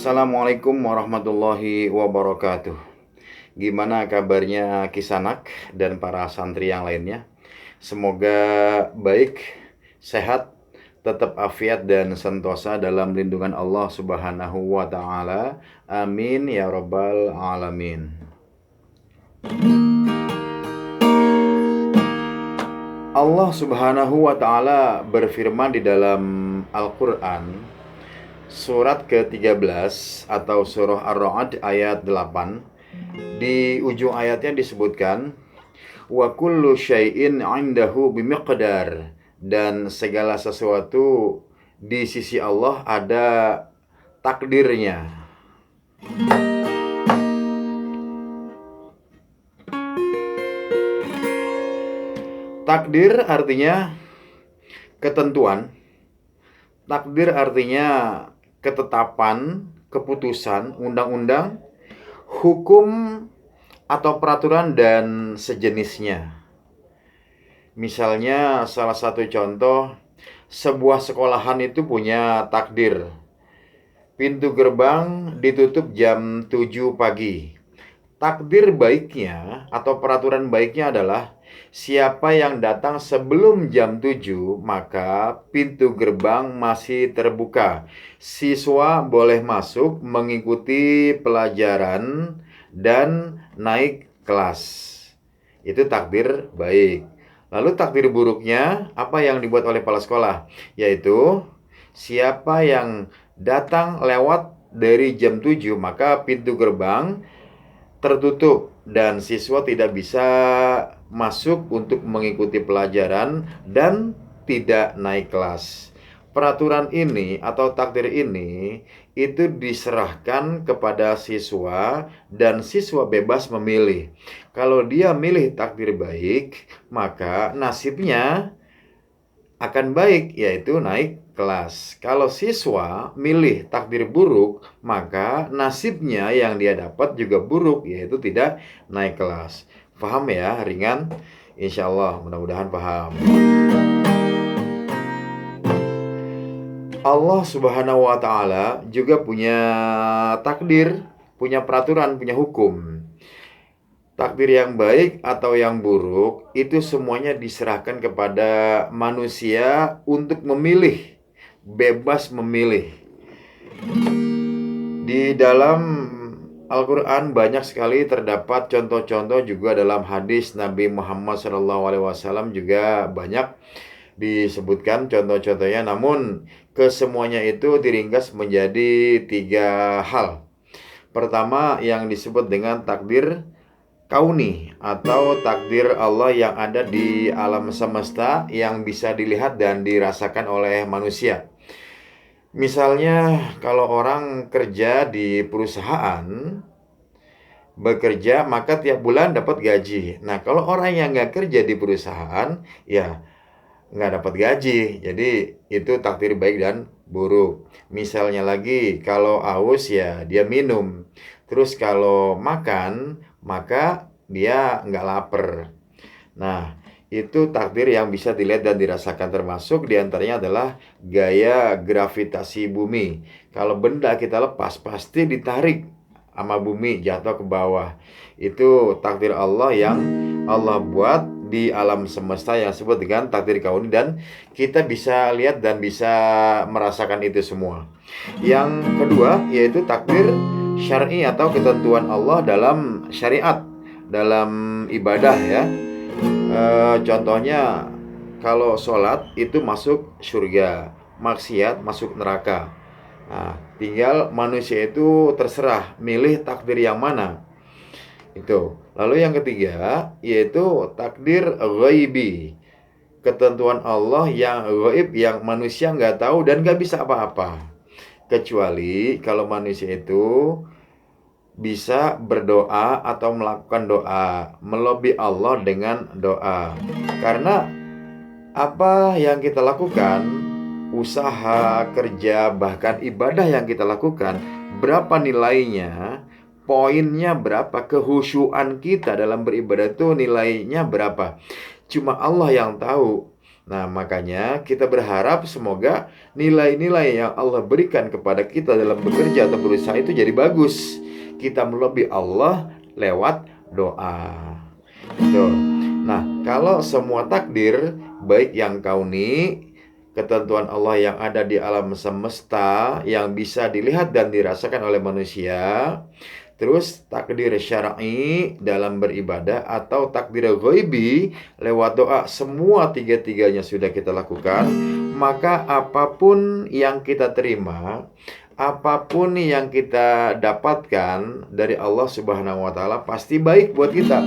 Assalamualaikum warahmatullahi wabarakatuh. Gimana kabarnya Kisanak dan para santri yang lainnya? Semoga baik, sehat, tetap afiat dan sentosa dalam lindungan Allah Subhanahu wa taala. Amin ya rabbal alamin. Allah Subhanahu wa taala berfirman di dalam Al-Qur'an surat ke-13 atau surah Ar-Ra'd ayat 8. Di ujung ayatnya disebutkan wa kullu syai'in 'indahu bimiqdar, dan segala sesuatu di sisi Allah ada takdirnya. Takdir artinya ketentuan. Takdir artinya ketetapan, keputusan, undang-undang, hukum atau peraturan dan sejenisnya. Misalnya salah satu contoh, sebuah sekolahan itu punya takdir. Pintu gerbang ditutup jam 7 pagi. Takdir baiknya atau peraturan baiknya adalah siapa yang datang sebelum jam 7, maka pintu gerbang masih terbuka. Siswa boleh masuk, mengikuti pelajaran, dan naik kelas. Itu takdir baik. Lalu takdir buruknya, apa yang dibuat oleh kepala sekolah? Yaitu siapa yang datang lewat dari jam 7, maka pintu gerbang tertutup dan siswa tidak bisa masuk untuk mengikuti pelajaran dan tidak naik kelas. Peraturan ini atau takdir ini itu diserahkan kepada siswa dan siswa bebas memilih. Kalau dia milih takdir baik, maka nasibnya akan baik, yaitu naik kelas. Kalau siswa milih takdir buruk, maka nasibnya yang dia dapat juga buruk, yaitu tidak naik kelas. Paham ya? Ringan? Insya Allah, mudah-mudahan paham. Allah Subhanahu wa ta'ala juga punya takdir, punya peraturan, punya hukum. Takdir yang baik atau yang buruk itu semuanya diserahkan kepada manusia untuk memilih, bebas memilih. Di dalam Al-Quran banyak sekali terdapat contoh-contoh, juga dalam hadis Nabi Muhammad SAW juga banyak disebutkan contoh-contohnya. Namun kesemuanya itu diringkas menjadi 3 hal. Pertama yang disebut dengan takdir kauni atau takdir Allah yang ada di alam semesta yang bisa dilihat dan dirasakan oleh manusia. Misalnya kalau orang kerja di perusahaan, bekerja maka tiap bulan dapat gaji. Nah, kalau orang yang nggak kerja di perusahaan, ya nggak dapat gaji. Jadi itu takdir baik dan buruk. Misalnya lagi kalau haus ya dia minum. Terus kalau makan maka dia nggak lapar. Nah, itu takdir yang bisa dilihat dan dirasakan, termasuk diantaranya adalah gaya gravitasi bumi. Kalau benda kita lepas pasti ditarik sama bumi, jatuh ke bawah. Itu takdir Allah yang Allah buat di alam semesta yang disebut dengan takdir kauni, dan kita bisa lihat dan bisa merasakan itu semua. Yang kedua yaitu takdir syar'i atau ketentuan Allah dalam syariat, dalam ibadah ya. Contohnya kalau sholat itu masuk surga, maksiat masuk neraka. Nah, tinggal manusia itu terserah milih takdir yang mana. Itu. Lalu yang ketiga yaitu takdir ghaibi, ketentuan Allah yang gaib, yang manusia nggak tahu dan nggak bisa apa-apa. Kecuali kalau manusia itu bisa berdoa atau melakukan doa, melobi Allah dengan doa. Karena apa yang kita lakukan, usaha, kerja, bahkan ibadah yang kita lakukan, berapa nilainya, poinnya berapa, kehusyuan kita dalam beribadah itu nilainya berapa, cuma Allah yang tahu. Nah, makanya kita berharap semoga nilai-nilai yang Allah berikan kepada kita dalam bekerja atau berusaha itu jadi bagus. Kita melebihi Allah lewat doa. Tuh. Nah, kalau semua takdir, baik yang kauni, ketentuan Allah yang ada di alam semesta, yang bisa dilihat dan dirasakan oleh manusia, terus takdir syar'i dalam beribadah, atau takdir ghaibi lewat doa, semua tiga-tiganya sudah kita lakukan, maka apapun yang kita terima, apapun yang kita dapatkan dari Allah Subhanahu wa taala pasti baik buat kita.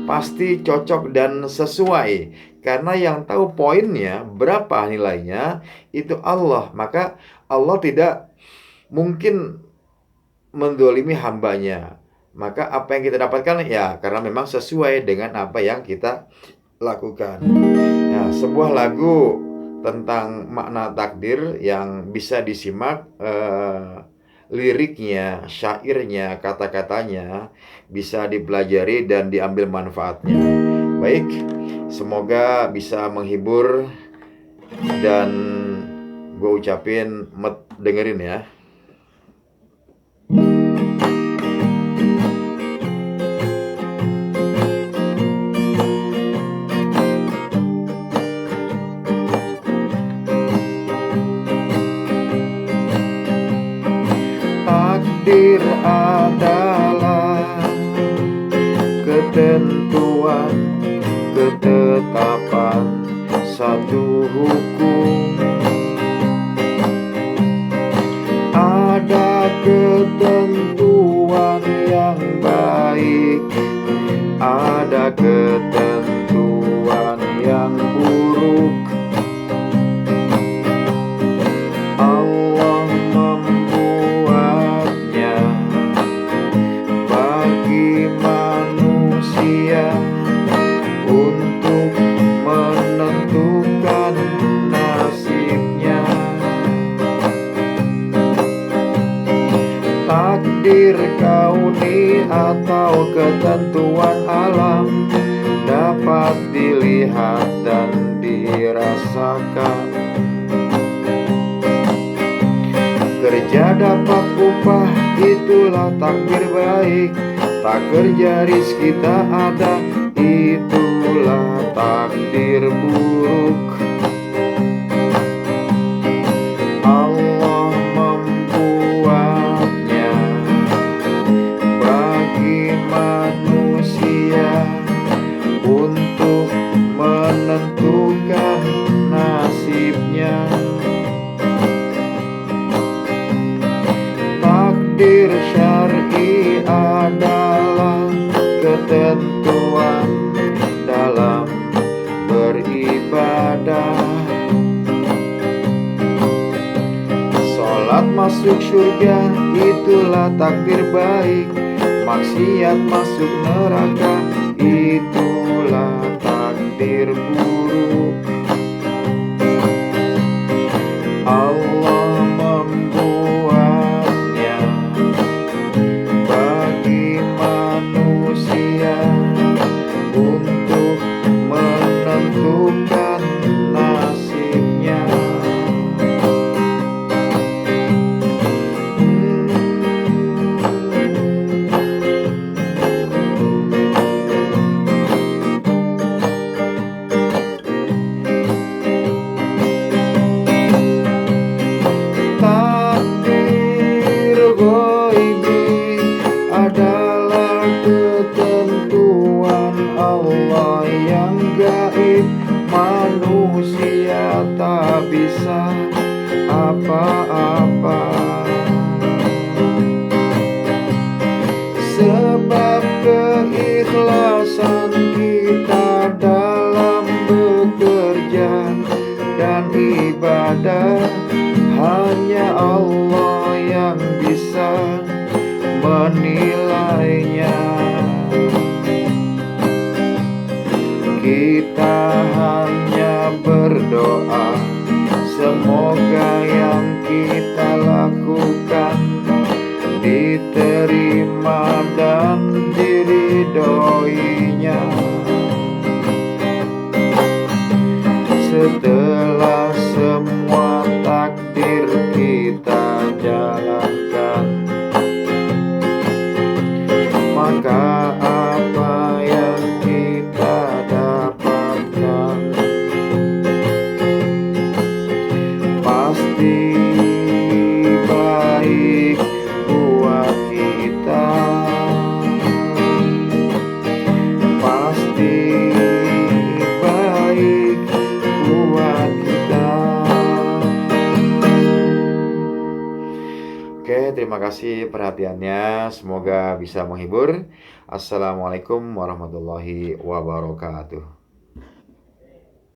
Pasti cocok dan sesuai. Karena yang tahu poinnya, berapa nilainya, itu Allah. Maka Allah tidak mungkin mendolimi hambanya. Maka apa yang kita dapatkan ya karena memang sesuai dengan apa yang kita lakukan. Nah, sebuah lagu tentang makna takdir yang bisa disimak liriknya, syairnya, kata-katanya bisa dipelajari dan diambil manfaatnya. Baik, semoga bisa menghibur dan gue ucapin dengerin ya. Takdir adalah ketentuan, ketetapan satu hukum. Ada ketentuan yang baik, ada ketentuan yang buruk. Allah membuatnya bagi manusia untuk menentukan nasibnya. Takdir kauni atau ketentuan alam dapat dilihat dan dirasakan. Kerja dapat upah, itulah takdir baik. Tak kerja rizki tak ada, itulah takdir buruk. Allah membuatnya bagi manusia untuk menentukan nasibnya. Takdir syar'i adalah ketentuan dalam beribadah. Sholat masuk surga, itulah takdir baik. Maksiat masuk neraka, itulah takdir buruk. Allah membuatnya bagi manusia untuk menentukan nasibnya. Takdir ghaibi adalah ketentuan Allah yang gaib. Manusia tak bisa apa-apa, sebab keikhlasan kita dalam bekerja dan ibadah hanya Allah yang bisa menilainya. Kita hanya berdoa semoga yang kita lakukan diterima dan diridhoinya. Maka apa yang kita dapatkan pasti baik buat kita, pasti baik buat kita. Oke, terima kasih perhatiannya. Semoga bisa menghibur. Assalamualaikum warahmatullahi wabarakatuh.